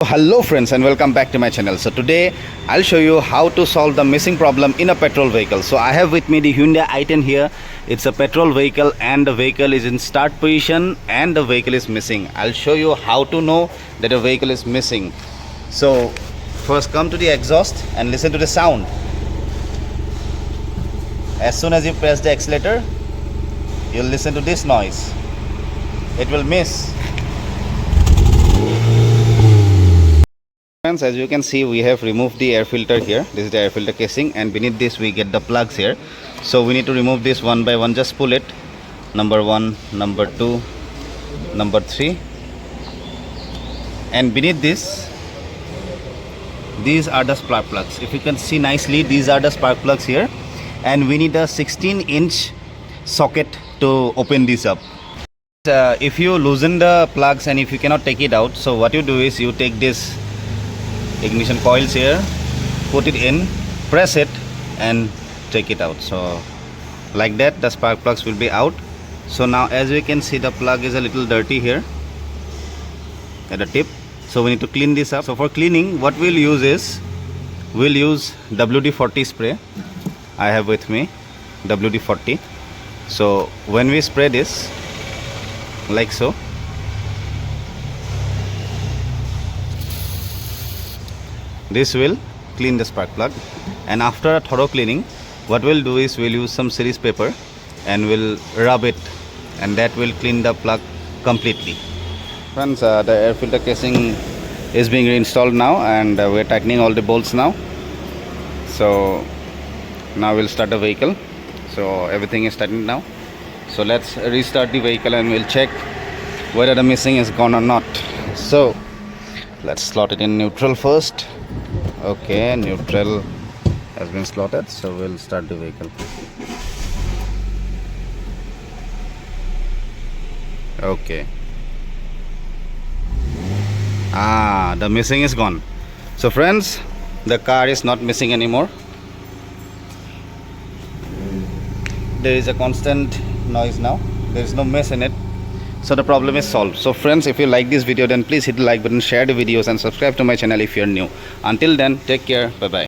Hello friends and welcome back to my channel. So today I'll show you how to solve the missing problem in a petrol vehicle. So I have with me the Hyundai i10 here. It's a petrol vehicle and the vehicle is in start position and the vehicle is missing. I'll show you how to know that a vehicle is missing. So first come to the exhaust and listen to the sound. As soon as you press the accelerator, you'll listen to this noise. It will miss. Friends, as you can see, we have removed the air filter here. This is the air filter casing, and beneath this we get the plugs here. So we need to remove this one by one. Just pull it. Number 1, number 2, number 3, and beneath this, these are the spark plugs. If you can see nicely, these are the spark plugs here, and we need a 16-inch socket to open this up. If you loosen the plugs and if you cannot take it out, so what you do is you take this ignition coils here, put it in, press it and take it out. So like that the spark plugs will be out. So now as you can see, the plug is a little dirty here at the tip, so we need to clean this up. So for cleaning, what we'll use is we'll use WD-40 spray. I have with me WD-40. So when we spray this like so, this will clean the spark plug, and after a thorough cleaning, what we'll do is we'll use some series paper and we'll rub it, and that will clean the plug completely. Friends, the air filter casing is being reinstalled now, and we're tightening all the bolts now. So now we'll start the vehicle. So everything is tightened now. So let's restart the vehicle and we'll check whether the missing is gone or not. So let's slot it in neutral first. Okay, neutral has been slotted, so we'll start the vehicle. Okay. The missing is gone. So friends, the car is not missing anymore. There is a constant noise now. There is no mess in it. So the problem is solved. So friends, if you like this video, then please hit the like button, share the videos and subscribe to my channel if you're new. Until then, take care. Bye bye.